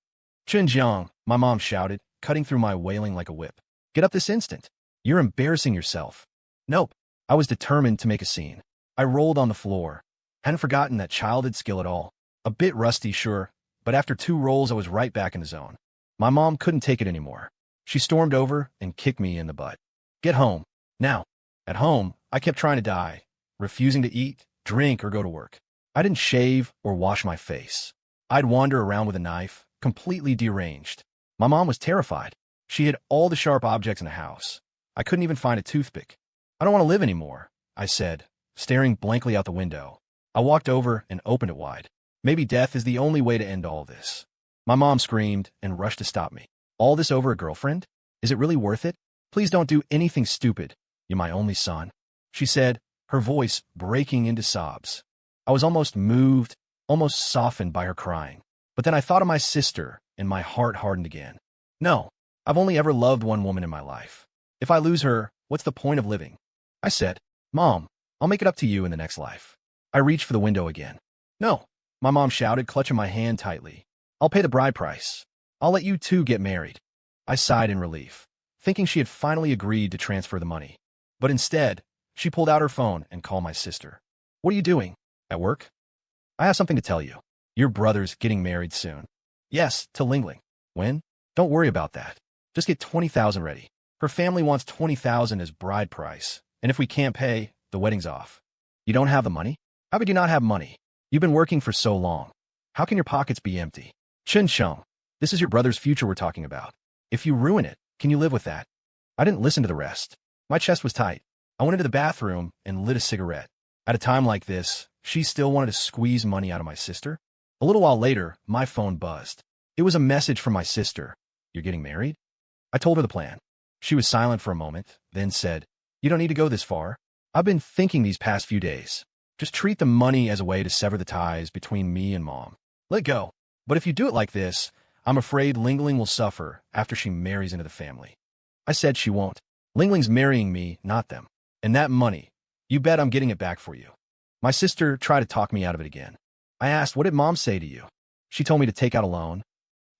Xinjiang, my mom shouted, cutting through my wailing like a whip. Get up this instant. You're embarrassing yourself. Nope. I was determined to make a scene. I rolled on the floor. Hadn't forgotten that childhood skill at all. A bit rusty, sure, but after 2 rolls I was right back in the zone. My mom couldn't take it anymore. She stormed over and kicked me in the butt. Get home. Now. At home, I kept trying to die, refusing to eat, drink, or go to work. I didn't shave or wash my face. I'd wander around with a knife, completely deranged. My mom was terrified. She hid all the sharp objects in the house. I couldn't even find a toothpick. I don't want to live anymore, I said, staring blankly out the window. I walked over and opened it wide. Maybe death is the only way to end all this. My mom screamed and rushed to stop me. All this over a girlfriend? Is it really worth it? Please don't do anything stupid. You're my only son, she said, her voice breaking into sobs. I was almost moved, almost softened by her crying. But then I thought of my sister, and my heart hardened again. No, I've only ever loved one woman in my life. If I lose her, what's the point of living? I said, Mom, I'll make it up to you in the next life. I reached for the window again. No, my mom shouted, clutching my hand tightly. I'll pay the bride price. I'll let you two get married. I sighed in relief, thinking she had finally agreed to transfer the money. But instead, she pulled out her phone and called my sister. What are you doing? At work? I have something to tell you. Your brother's getting married soon. Yes, to Lingling. When? Don't worry about that. Just get 20,000 ready. Her family wants 20,000 as bride price, and if we can't pay, the wedding's off. You don't have the money? How could you not have money? You've been working for so long. How can your pockets be empty? Chin Chung, this is your brother's future we're talking about. If you ruin it, can you live with that? I didn't listen to the rest. My chest was tight. I went into the bathroom and lit a cigarette. At a time like this, she still wanted to squeeze money out of my sister? A little while later, my phone buzzed. It was a message from my sister. You're getting married? I told her the plan. She was silent for a moment, then said, You don't need to go this far. I've been thinking these past few days. Just treat the money as a way to sever the ties between me and Mom. Let go. But if you do it like this, I'm afraid Lingling will suffer after she marries into the family. I said she won't. Lingling's marrying me, not them. And that money, you bet I'm getting it back for you. My sister tried to talk me out of it again. I asked, What did Mom say to you? She told me to take out a loan.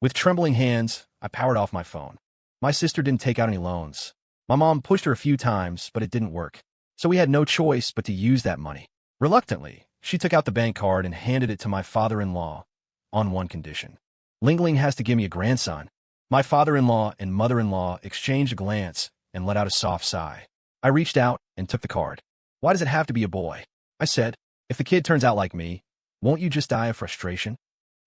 With trembling hands, I powered off my phone. My sister didn't take out any loans. My mom pushed her a few times, but it didn't work. So we had no choice but to use that money. Reluctantly, she took out the bank card and handed it to my father-in-law on one condition. Lingling has to give me a grandson. My father-in-law and mother-in-law exchanged a glance and let out a soft sigh. I reached out and took the card. Why does it have to be a boy? I said, If the kid turns out like me, won't you just die of frustration?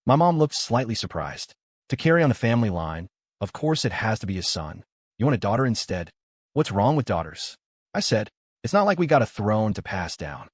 My mom looked slightly surprised. To carry on the family line, of course it has to be a son. You want a daughter instead? What's wrong with daughters? I said, It's not like we got a throne to pass down.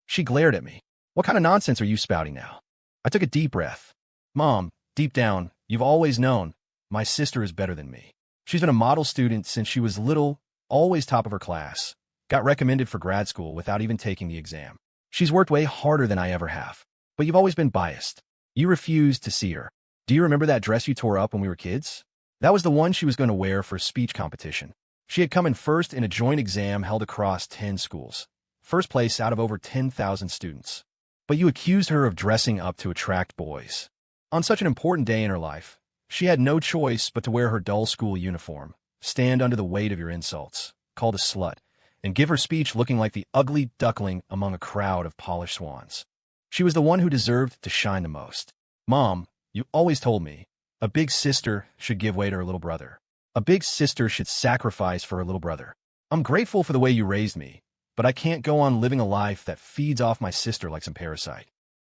She glared at me. What kind of nonsense are you spouting now? I took a deep breath. Mom, deep down, you've always known my sister is better than me. She's been a model student since she was little, always top of her class. Got recommended for grad school without even taking the exam. She's worked way harder than I ever have. But you've always been biased. You refused to see her. Do you remember that dress you tore up when we were kids? That was the one she was going to wear for a speech competition. She had come in first in a joint exam held across 10 schools. First place out of over 10,000 students. But you accused her of dressing up to attract boys. On such an important day in her life, she had no choice but to wear her dull school uniform, stand under the weight of your insults, called a slut, and give her speech looking like the ugly duckling among a crowd of polished swans. She was the one who deserved to shine the most. Mom, you always told me, a big sister should give way to her little brother. A big sister should sacrifice for her little brother. I'm grateful for the way you raised me, but I can't go on living a life that feeds off my sister like some parasite.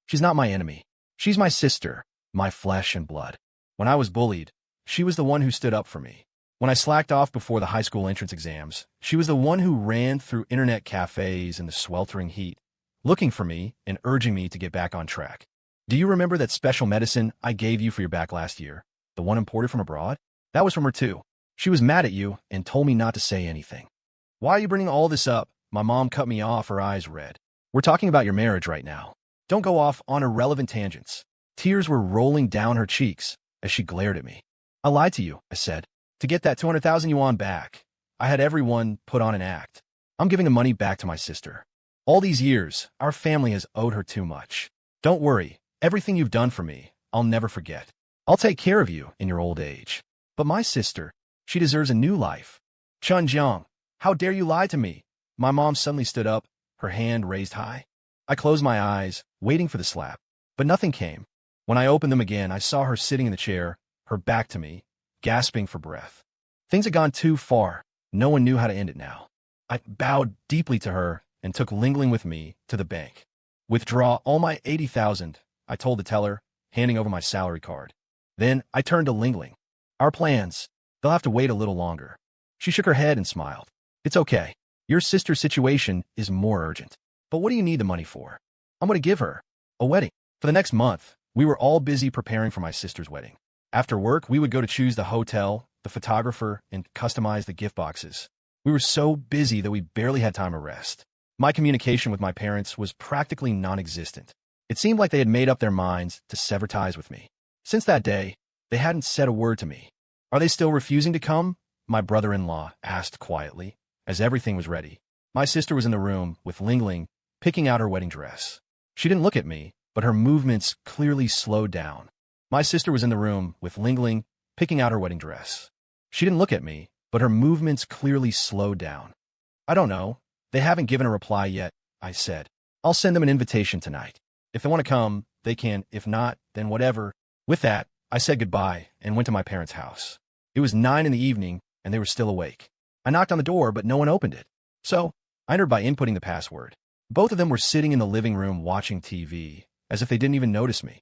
She's not my enemy. She's my sister, my flesh and blood. When I was bullied, she was the one who stood up for me. When I slacked off before the high school entrance exams, she was the one who ran through internet cafes in the sweltering heat, looking for me and urging me to get back on track. Do you remember that special medicine I gave you for your back last year? The one imported from abroad? That was from her too. She was mad at you and told me not to say anything. Why are you bringing all this up? My mom cut me off, her eyes red. We're talking about your marriage right now. Don't go off on irrelevant tangents. Tears were rolling down her cheeks as she glared at me. I lied to you, I said, to get that 200,000 yuan back. I had everyone put on an act. I'm giving the money back to my sister. All these years, our family has owed her too much. Don't worry, everything you've done for me, I'll never forget. I'll take care of you in your old age. But my sister, she deserves a new life. Chun Jiang, how dare you lie to me? My mom suddenly stood up, her hand raised high. I closed my eyes, waiting for the slap, but nothing came. When I opened them again, I saw her sitting in the chair, her back to me, gasping for breath. Things had gone too far. No one knew how to end it now. I bowed deeply to her and took Lingling with me to the bank. Withdraw all my 80,000, I told the teller, handing over my salary card. Then I turned to Lingling. Our plans, they'll have to wait a little longer. She shook her head and smiled. It's okay. Your sister's situation is more urgent. But what do you need the money for? I'm going to give her a wedding. For the next month, we were all busy preparing for my sister's wedding. After work, we would go to choose the hotel, the photographer, and customize the gift boxes. We were so busy that we barely had time to rest. My communication with my parents was practically non-existent. It seemed like they had made up their minds to sever ties with me. Since that day, they hadn't said a word to me. Are they still refusing to come? My brother-in-law asked quietly, as everything was ready. My sister was in the room with Lingling, picking out her wedding dress. She didn't look at me, but her movements clearly slowed down. My sister was in the room with Lingling, picking out her wedding dress. She didn't look at me, but her movements clearly slowed down. I don't know. They haven't given a reply yet, I said. I'll send them an invitation tonight. If they want to come, they can. If not, then whatever. With that, I said goodbye and went to my parents' house. It was 9 in the evening, and they were still awake. I knocked on the door, but no one opened it. So, I entered by inputting the password. Both of them were sitting in the living room watching TV, as if they didn't even notice me.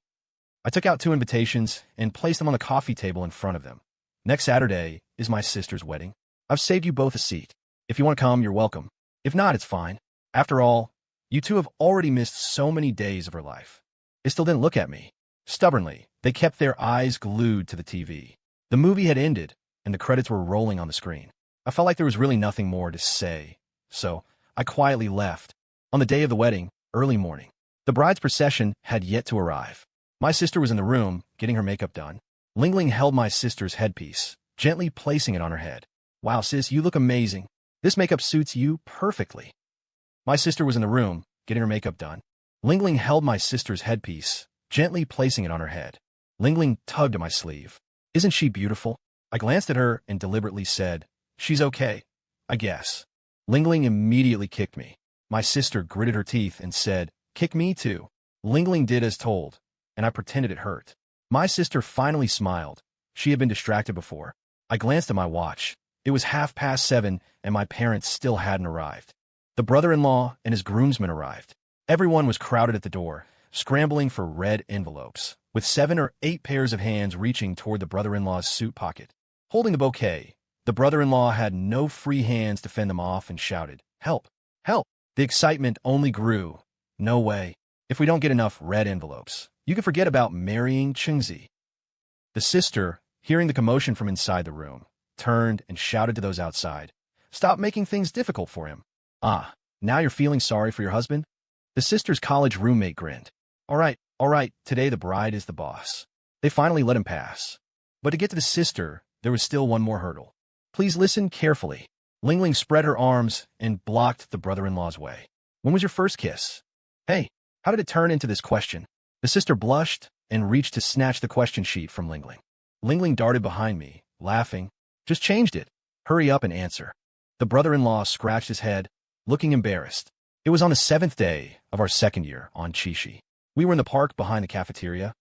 I took out 2 invitations and placed them on the coffee table in front of them. Next Saturday is my sister's wedding. I've saved you both a seat. If you want to come, you're welcome. If not, it's fine. After all, you two have already missed so many days of her life. They still didn't look at me. Stubbornly, they kept their eyes glued to the TV. The movie had ended, and the credits were rolling on the screen. I felt like there was really nothing more to say, so I quietly left. On the day of the wedding, early morning, the bride's procession had yet to arrive. My sister was in the room, getting her makeup done. Lingling held my sister's headpiece, gently placing it on her head. Wow, sis, you look amazing. This makeup suits you perfectly. My sister was in the room, getting her makeup done. Lingling held my sister's headpiece, gently placing it on her head. Lingling tugged at my sleeve. Isn't she beautiful? I glanced at her and deliberately said, she's okay, I guess. Lingling immediately kicked me. My sister gritted her teeth and said, kick me too. Lingling did as told, and I pretended it hurt. My sister finally smiled. She had been distracted before. I glanced at my watch. It was 7:30, and my parents still hadn't arrived. The brother-in-law and his groomsmen arrived. Everyone was crowded at the door, scrambling for red envelopes, with 7 or 8 pairs of hands reaching toward the brother-in-law's suit pocket. Holding the bouquet, the brother-in-law had no free hands to fend them off and shouted, help, help. The excitement only grew. No way. If we don't get enough red envelopes, you can forget about marrying Chengzi. The sister, hearing the commotion from inside the room, turned and shouted to those outside, stop making things difficult for him. Ah, now you're feeling sorry for your husband? The sister's college roommate grinned. All right, today the bride is the boss. They finally let him pass. But to get to the sister, there was still one more hurdle. Please listen carefully. Lingling spread her arms and blocked the brother-in-law's way. When was your first kiss? Hey, how did it turn into this question? The sister blushed and reached to snatch the question sheet from Lingling. Lingling darted behind me, laughing. Just changed it. Hurry up and answer. The brother-in-law scratched his head, looking embarrassed. It was on the 7th day of our 2nd year on Chishi. We were in the park behind the cafeteria.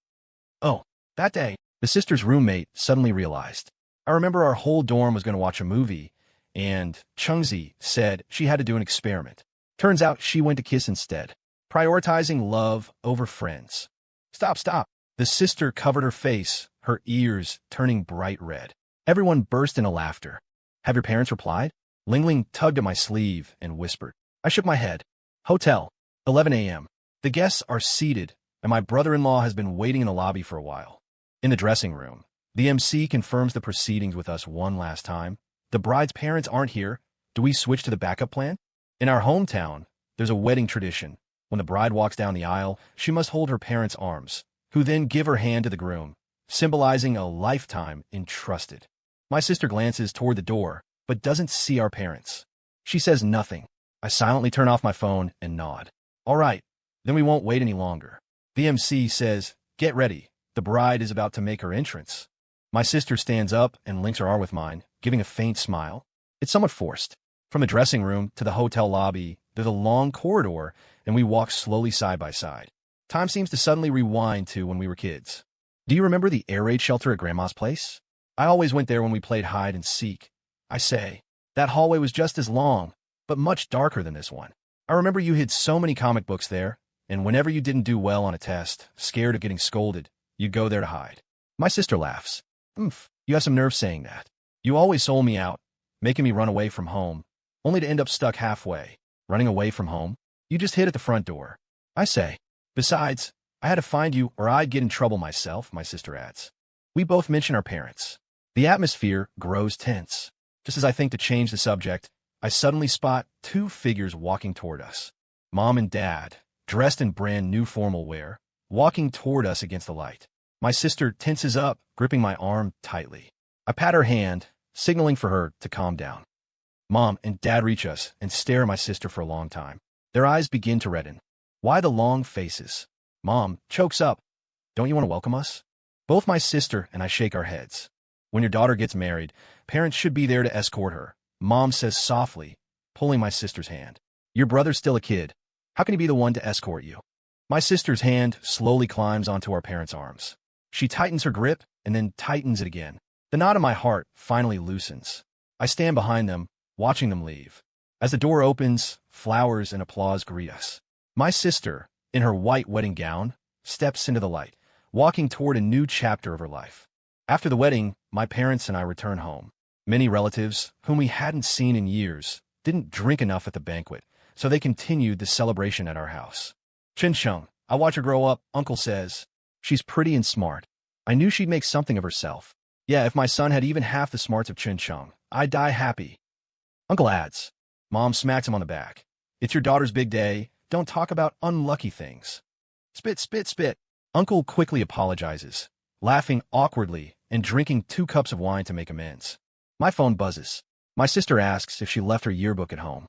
Oh, that day, the sister's roommate suddenly realized. I remember our whole dorm was going to watch a movie, and Chengzi said she had to do an experiment. Turns out she went to kiss instead, prioritizing love over friends. Stop. The sister covered her face, her ears turning bright red. Everyone burst into laughter. Have your parents replied? Lingling tugged at my sleeve and whispered. I shook my head. Hotel, 11 a.m. The guests are seated, and my brother-in-law has been waiting in the lobby for a while. In the dressing room, the MC confirms the proceedings with us one last time. The bride's parents aren't here. Do we switch to the backup plan? In our hometown, there's a wedding tradition. When the bride walks down the aisle, she must hold her parents' arms, who then give her hand to the groom, symbolizing a lifetime entrusted. My sister glances toward the door, but doesn't see our parents. She says nothing. I silently turn off my phone and nod. All right, then we won't wait any longer. The MC says, get ready. The bride is about to make her entrance. My sister stands up and links her arm with mine, giving a faint smile. It's somewhat forced. From the dressing room to the hotel lobby, there's a long corridor, and we walk slowly side by side. Time seems to suddenly rewind to when we were kids. Do you remember the air raid shelter at Grandma's place? I always went there when we played hide and seek. I say, that hallway was just as long, but much darker than this one. I remember you hid so many comic books there, and whenever you didn't do well on a test, scared of getting scolded, you'd go there to hide. My sister laughs. You have some nerve saying that. You always sold me out, making me run away from home, only to end up stuck halfway. Running away from home? You just hid at the front door. I say. Besides, I had to find you or I'd get in trouble myself, my sister adds. We both mention our parents. The atmosphere grows tense. Just as I think to change the subject, I suddenly spot 2 figures walking toward us. Mom and Dad, dressed in brand new formal wear, walking toward us against the light. My sister tenses up, gripping my arm tightly. I pat her hand, signaling for her to calm down. Mom and Dad reach us and stare at my sister for a long time. Their eyes begin to redden. Why the long faces? Mom chokes up. Don't you want to welcome us? Both my sister and I shake our heads. When your daughter gets married, parents should be there to escort her, Mom says softly, pulling my sister's hand. Your brother's still a kid. How can he be the one to escort you? My sister's hand slowly climbs onto our parents' arms. She tightens her grip and then tightens it again. The knot in my heart finally loosens. I stand behind them, watching them leave. As the door opens, flowers and applause greet us. My sister, in her white wedding gown, steps into the light, walking toward a new chapter of her life. After the wedding, my parents and I return home. Many relatives, whom we hadn't seen in years, didn't drink enough at the banquet, so they continued the celebration at our house. Chen Cheng, I watch her grow up, Uncle says. She's pretty and smart. I knew she'd make something of herself. Yeah, if my son had even half the smarts of Chen Cheng, I'd die happy. Uncle adds. Mom smacks him on the back. It's your daughter's big day. Don't talk about unlucky things. Spit, spit, spit. Uncle quickly apologizes, laughing awkwardly and drinking 2 cups of wine to make amends. My phone buzzes. My sister asks if she left her yearbook at home.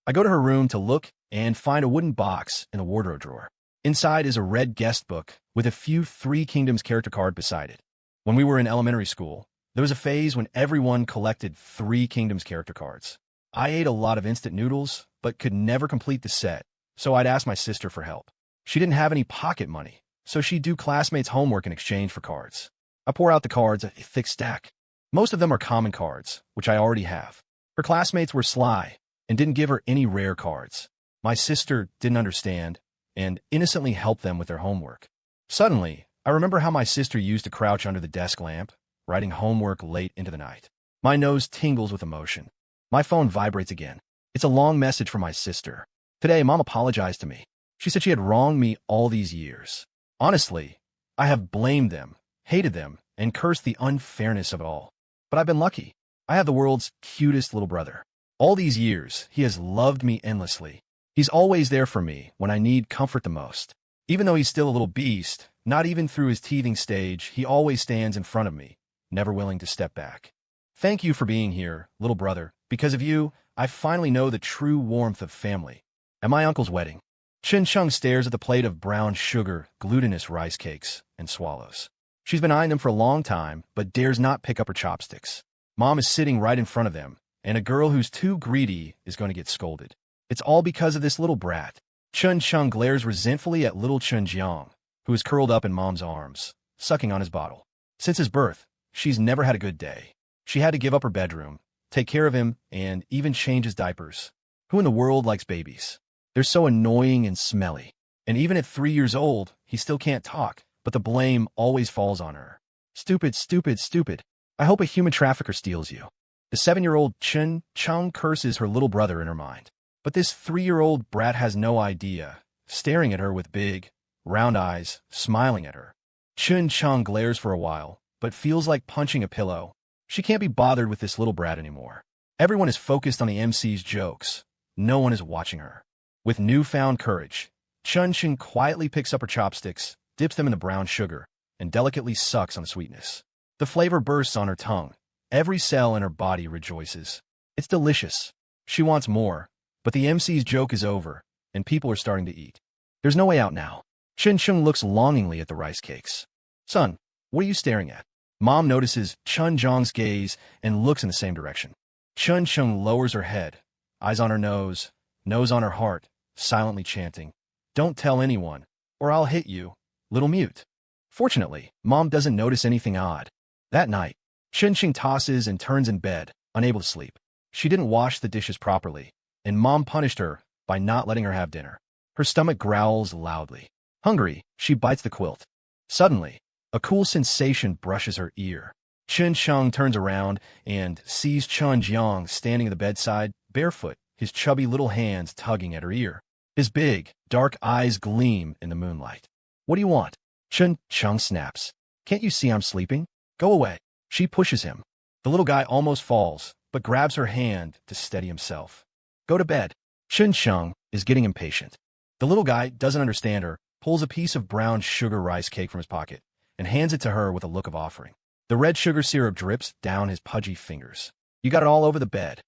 I go to her room to look and find a wooden box in the wardrobe drawer. Inside is a red guest book with a few Three Kingdoms character card beside it. When we were in elementary school, there was a phase when everyone collected Three Kingdoms character cards. I ate a lot of instant noodles, but could never complete the set, so I'd ask my sister for help. She didn't have any pocket money, so she'd do classmates' homework in exchange for cards. I pour out the cards, a thick stack. Most of them are common cards, which I already have. Her classmates were sly and didn't give her any rare cards. My sister didn't understand and innocently helped them with their homework. Suddenly, I remember how my sister used to crouch under the desk lamp, writing homework late into the night. My nose tingles with emotion. My phone vibrates again. It's a long message from my sister. Today, Mom apologized to me. She said she had wronged me all these years. Honestly, I have blamed them, hated them, and cursed the unfairness of it all. But I've been lucky. I have the world's cutest little brother. All these years, he has loved me endlessly. He's always there for me when I need comfort the most. Even though he's still a little beast, not even through his teething stage, he always stands in front of me, never willing to step back. Thank you for being here, little brother. Because of you, I finally know the true warmth of family. At my uncle's wedding, Chen Cheng stares at the plate of brown sugar, glutinous rice cakes, and swallows. She's been eyeing them for a long time, but dares not pick up her chopsticks. Mom is sitting right in front of them, and a girl who's too greedy is going to get scolded. It's all because of this little brat. Chen Cheng glares resentfully at little Chen Jiang, who is curled up in Mom's arms, sucking on his bottle. Since his birth, she's never had a good day. She had to give up her bedroom, take care of him, and even change his diapers. Who in the world likes babies? They're so annoying and smelly. And even at 3 years old, he still can't talk, but the blame always falls on her. Stupid, stupid, stupid. I hope a human trafficker steals you. The 7-year-old Chen Cheng curses her little brother in her mind. But this 3-year-old brat has no idea, staring at her with big, round eyes, smiling at her. Chen Cheng glares for a while, but feels like punching a pillow. She can't be bothered with this little brat anymore. Everyone is focused on the MC's jokes. No one is watching her. With newfound courage, Chen Cheng quietly picks up her chopsticks, dips them in the brown sugar, and delicately sucks on the sweetness. The flavor bursts on her tongue. Every cell in her body rejoices. It's delicious. She wants more, but the MC's joke is over, and people are starting to eat. There's no way out now. Chen Cheng looks longingly at the rice cakes. Son, what are you staring at? Mom notices Chen Zhang's gaze and looks in the same direction. Chen Cheng lowers her head, eyes on her nose on her heart, silently chanting, "Don't tell anyone, or I'll hit you, little mute." Fortunately, Mom doesn't notice anything odd. That night, Chen Cheng tosses and turns in bed, unable to sleep. She didn't wash the dishes properly, and Mom punished her by not letting her have dinner. Her stomach growls loudly. Hungry, she bites the quilt. Suddenly, a cool sensation brushes her ear. Chen Cheng turns around and sees Chen Jiang standing at the bedside, barefoot, his chubby little hands tugging at her ear. His big, dark eyes gleam in the moonlight. "What do you want?" Chen Cheng snaps. "Can't you see I'm sleeping? Go away." She pushes him. The little guy almost falls, but grabs her hand to steady himself. "Go to bed." Chen Cheng is getting impatient. The little guy doesn't understand her, pulls a piece of brown sugar rice cake from his pocket, and hands it to her with a look of offering. The red sugar syrup drips down his pudgy fingers. "You got it all over the bed."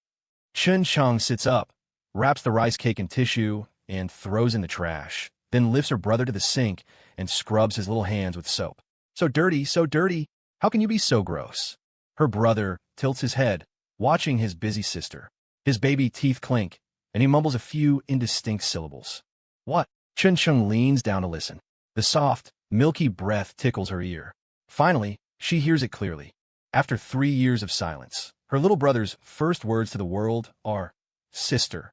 Chen Cheng sits up, wraps the rice cake in tissue, and throws in the trash, then lifts her brother to the sink and scrubs his little hands with soap. So dirty, so dirty. How can you be so gross? Her brother tilts his head, watching his busy sister. His baby teeth clink, and he mumbles a few indistinct syllables. What? Chun Chung leans down to listen. The soft, milky breath tickles her ear. Finally, she hears it clearly. After 3 years of silence, her little brother's first words to the world are, "Sister."